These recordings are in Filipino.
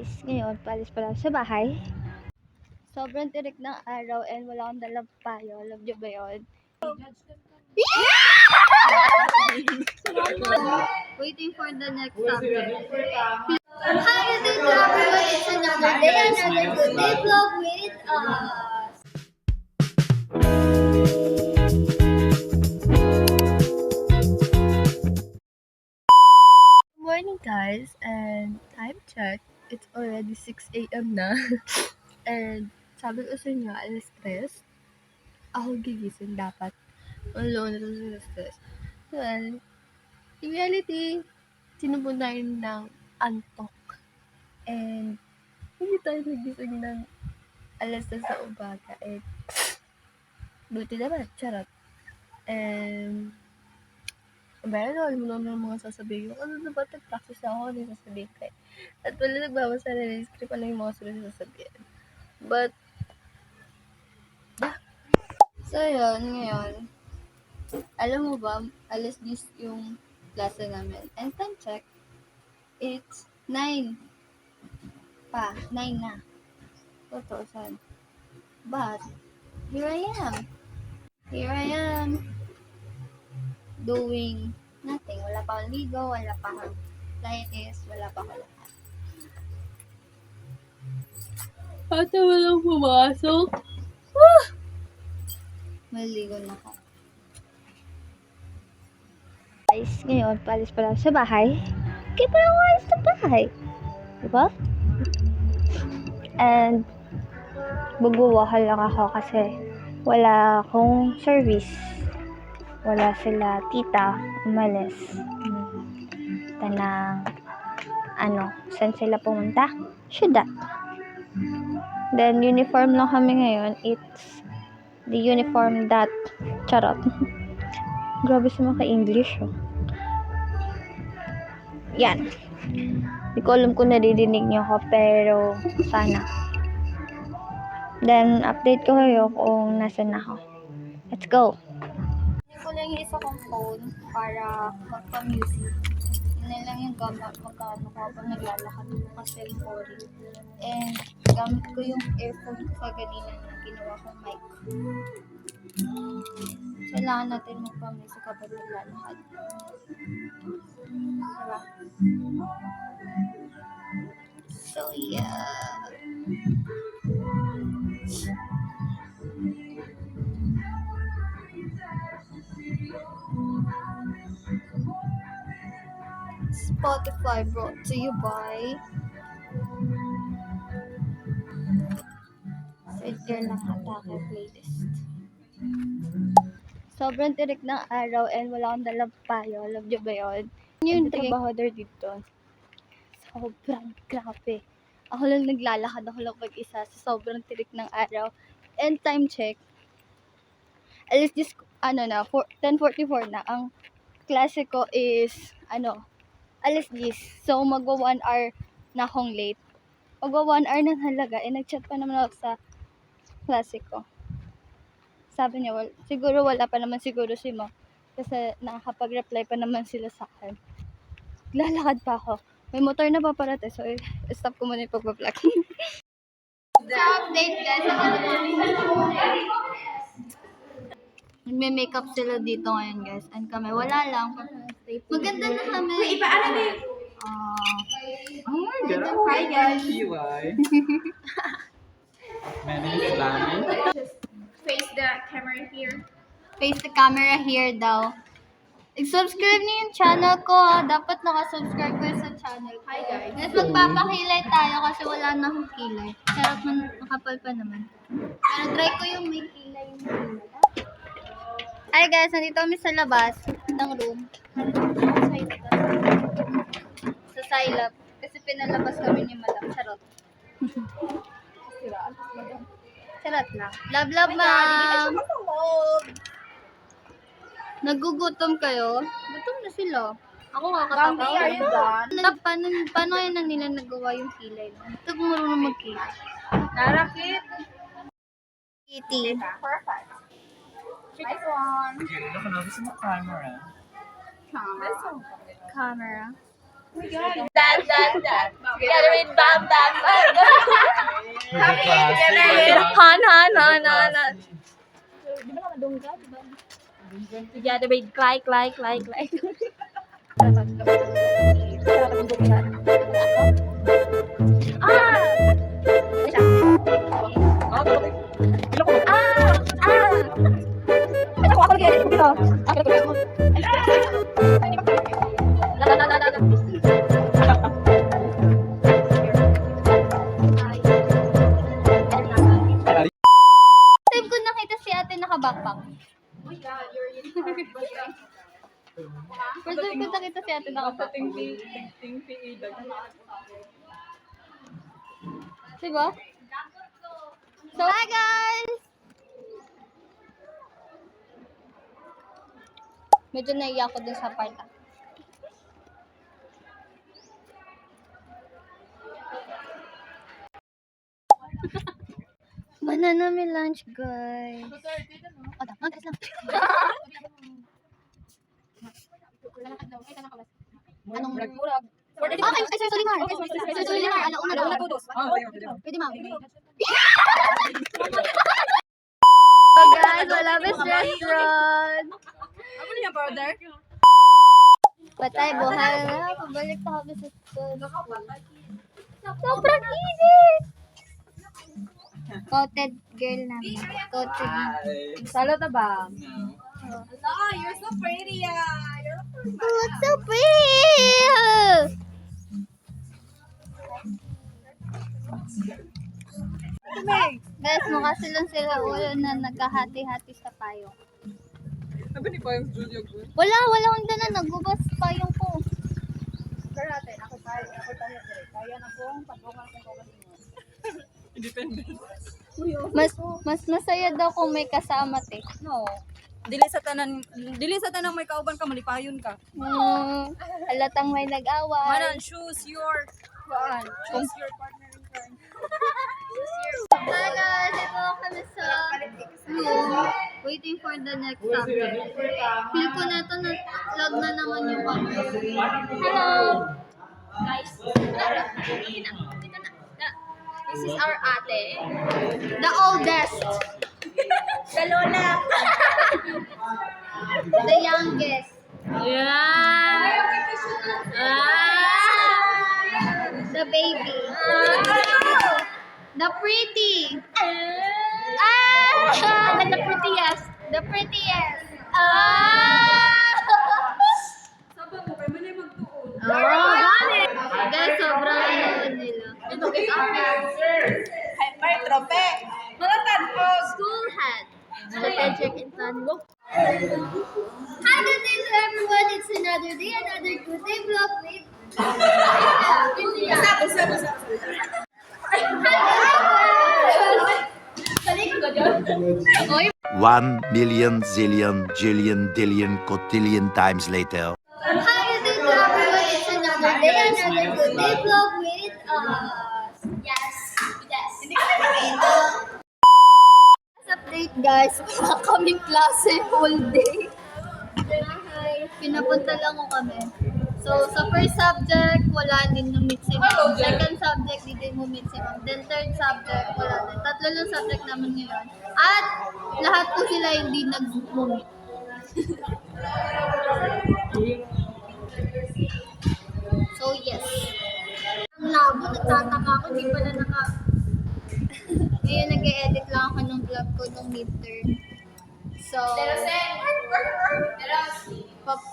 Guys, ngayon, paalis pa lang sa bahay. Sobrang tirik ng araw and wala akong dalang payo. Alam niyo ba yun? Waiting for the next subject. Hi, good day to everyone. It's another day, another good day vlog with us. Good morning, guys, and time check. It's already 6 a.m. na. And sabi ko sa inyo, alas 3, ako gigising dapat. Alone na alas 3. Well, in reality, sinubun tayo ng antok. And hindi tayo nagising ng alas 3 sa umaga. And buti naman, charot. And meron alam mo naman mga sasabihin ko, ano na ba, nag-practice ako, ano yung sasabihin ko. At wala nagbabasa na yung script, ano yung mga sunod sasabihin. But, so yun, ngayon, alam mo ba, alas 10 yung klase namin. And time check, it's 9 pa, 9 na. 2,000. But, here I am, doing nothing. Wala pa akong ligo, wala pa akong lights, wala pa akong lahat. Ate, walang pumasok. Maligo na ako. Guys, ngayon, paalis pa lang sa bahay. Kaya pa lang alis sa bahay. Diba? And, magwawahal lang ako kasi wala akong service. Wala sila tita, umalis. Tanang, saan sila pumunta? Syudad. Then, uniform lang kami ngayon. It's the uniform that, charot. Grabe sa mga English, oh. Yan. Hindi ko alam kung nadidinig niyo ako, pero sana. Then, update ko kayo kung nasan ako. Let's go! Hindi ko lang yung isa kong phone para magpa-music. Yun lang yung gamit magkano ko habang naglalakad kasi boring. And, gamit ko yung earphone ko sa ganina na ginawa kong mic. Kailangan natin magpa-music habang naglalakad. Diba? So, yeah. Spotify brought to you by Filter ng Atake playlist. Sobrang tirik ng araw and wala akong dalang payo. Alam niyo ba yun? Yung trabahador dito. Sobrang grabe. Ako lang naglalakad. Ako lang mag-isa sa sobrang tirik ng araw. And time check. Alas 10, 10:44 na. Ang klase ko is, alas 10. So, magwa 1 hour na akong late. Magwa 1 hour na halaga. Nag-chat pa naman ako sa klase ko. Sabi niya, siguro wala pa naman siguro si Mo. Kasi nakakapag-reply pa naman sila sa akin. Lalakad pa ako. May motor na paparate. So, stop ko muna yung pag-vlog. So, update guys. Nagme-makeup sila dito ngayon guys. And kami, wala lang. Maganda na kami. Wait, ipaano na yun? Oh my god. Hi guys. My name is Lani. Face the camera here. Face the camera here daw. I-subscribe niyo yung channel ko. Dapat nakasubscribe ko sa channel ko. Hi guys. Guys, magpapakilay tayo kasi wala na akong kilay. Charot man, nakapal pa naman. Pero try ko yung may kilay. Hi guys, nandito kami sa labas ng room. Sa Silab. Kasi pinalabas kami ni Madam. Charot. Charot lang. Love, ma'am. Nagugutom kayo? Gutom na sila. Ako Bambi, are you done? Paano yan na nila nagawa yung kilay? Ito kung marunong magkilay. Narakit. Kitty. Perfect. Nice one. Look at this in the camera. Camera. Dan. Together with Bam Bam Bam. Han. Di ba naman dungga? Together with Clyde. Time ko nakita si ate naka-backpack. First time ko nakita si ate naka-backpack. Diba? So, hi guys! Medyo naiyak ko dun sa part. Banana may lunch, guys. Oh, tama, guys lang. Anong murag? Okay, Sir Solimar. Sir Solimar, alauna daw. Pwede, ma'am. Oh, guys, Malabis Restaurant. Ano niya, powder? Patay, buhay na. Pabalik na kami sa school. Sobrang init! Coated girl namin. Coated. Salo ta ba? No. Oh, you're so pretty. You're Oh, it's so pretty! Guys, mukha silang sila ulo na nagkahati-hati sa payong. Sabi ni Payong Julio ko. Wala akong dala. Nagubas payong ko. Pero natin, ako tayo. Kaya na pong pagpungan ko Independent. Mas masaya daw kung may kasama, te. No. Dili sa tanang may kauban ka, malipayon ka. Halatang may nag-away. Manan, choose your partner in crime. Hi guys, ito kami sa room, waiting for the next subject. Feel ko na ito, lag na naman yung camera. Hello! Guys, this is our ate. The oldest. The lola. The youngest. The baby. The pretty. The prettiest. The prettiest. Sabi mo, kay mali magtuon. Got it. Guys, sobrang ano nila. Ito is our may trope. Mga tanpo. School hat. Strategic and fun. Hi, good day to everyone. It's another day, another good day vlog with Oy, 1,000,000 zillion jillion dillion cotillion times later. hi, good day to everyone. It's another day, another good day vlog with Yes. Update guys, wala kaming klase whole day. Pinapunta lang ko kami. So, sa first subject, wala din na-meet si ma'am. Second subject, di din mo meet si ma'am. Then third subject, wala din. Tatlo lang subject naman ngayon. At lahat po sila hindi nag-meet. So, yes. Ang labo, nagtataka ako, di pala Ngayon, nag-e-edit lang ako ng vlog ko nung midterm. So,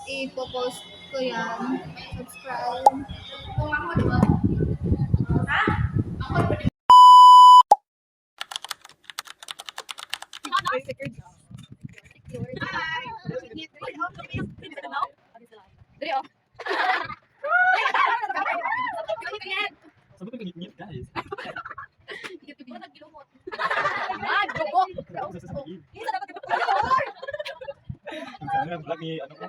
ipopost ko yan. Subscribe. Sabi ko ngit guys. Ang vlog ni ano ko.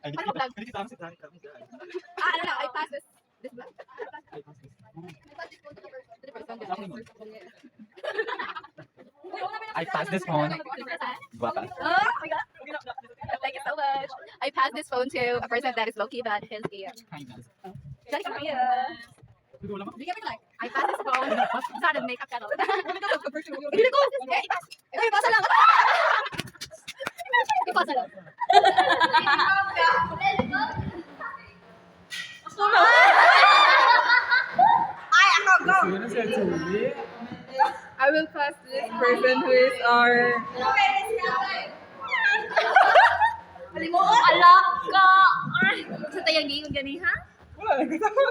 Ay, hindi kita si Tani kami guys. I pass this blood. Ay, pass this. I pass this phone. Guapa. Oh my god. Thank you so much. I passed this phone to a person that is low-key bad. Hence, Kindness. Ito lang. Bigyan mo like. I pass this phone. Sa the makeup channel. Hindi ko. Eh, pasa lang. Ipasa lang. Ay, ako, go! Sino siya Julie? I will pass this person who is our... Alak ka! Ay, sa tayang giyon gani, ha? Wala, nagkasama.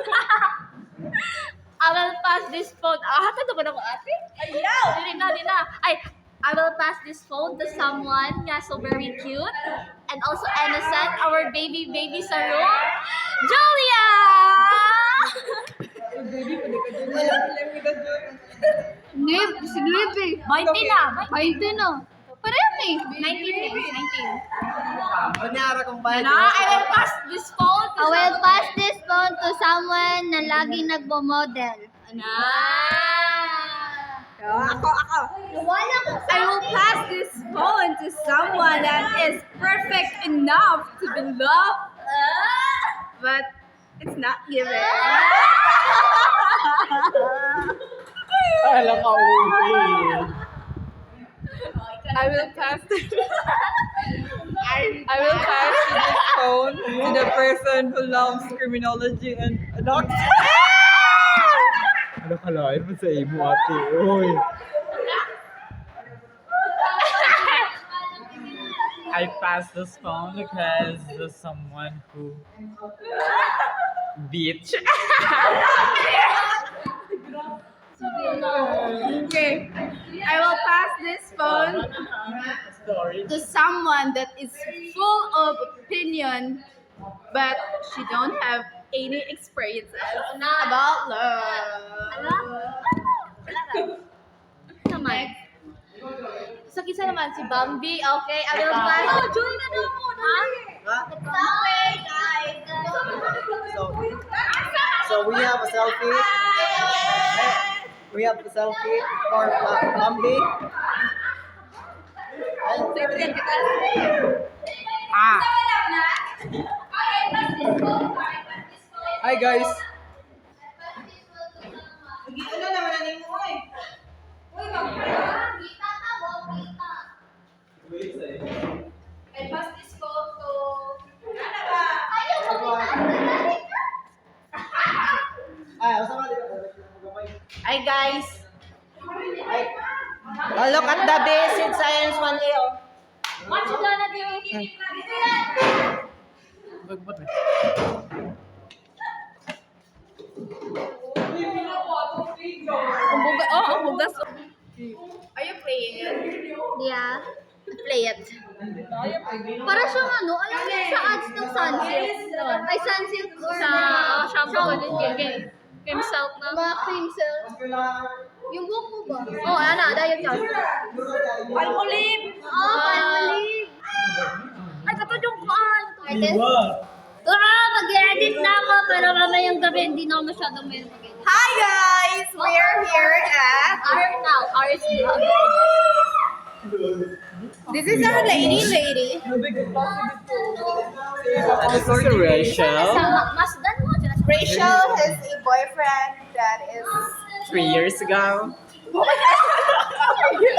I will pass this phone. Hatad ba na ko ate? Ayaw! Dili na. Ay, I will pass this phone to someone nga so very cute and also innocent, our baby sa room, Julia! Nip, si Nip eh. 20 na. Parami. 19. I will pass this phone to someone na lagi nagbo-model. Ako. Wala ko I will pass this phone to someone that is perfect enough to be loved, but it's not given. Alam ka, okay. I will pass this phone to the person who loves criminology and doctor. Ano ka lain mo sa imo, ate? Uy. I passed this phone because there's someone who bitch. Okay, I will pass this phone Story. to someone that is full of opinion, but she don't have any experiences about love. naman. Sa kisa naman si Bambi. Okay, I will pass. Oh, join na daw mo. So we have a selfie. We have a selfie for Bambi. Hi guys. I pass this photo. Hi guys. Oh, look at the basic science one here. What you gonna do? Ang bugas. Are you playing it? Yeah. Play it. Para siyang ano, alam mo sa ads ng Sunsilk. Ay, Sunsilk or Shampoo ko din game. Game self na. mga cream silk. Yung buhok mo ba? Oh, ano, dahil yun. Palmolive! Oo, palmolive. Ay, kapag yung kuan. Artist? Mag-edit na ako, pero mamayang gabi hindi na ako masyadong may mag-edit. Hi guys! We are here at... Ours vlog. This is our lady. This is Rachel. Masdan mo. Rachel has a boyfriend that is... 3 years ago.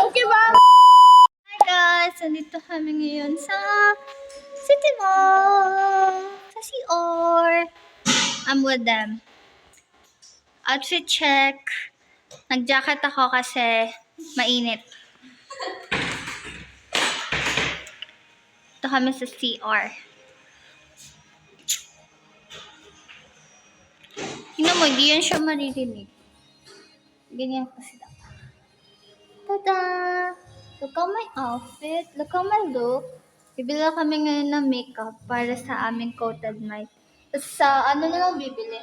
Okay ba? Hi guys! Nandito kami ngayon sa City Mall. Sa CR. I'm with them. Outfit check. Nag-jacket ako kasi mainit. Ito kami sa CR. Tingnan mo, hindi yan siya maririnig. Ganyan kasi dapat. Tada! Look at my outfit. Look at my look. Bibili kami ngayon ng makeup para sa aming coated night. Tapos sa ano na lang bibili?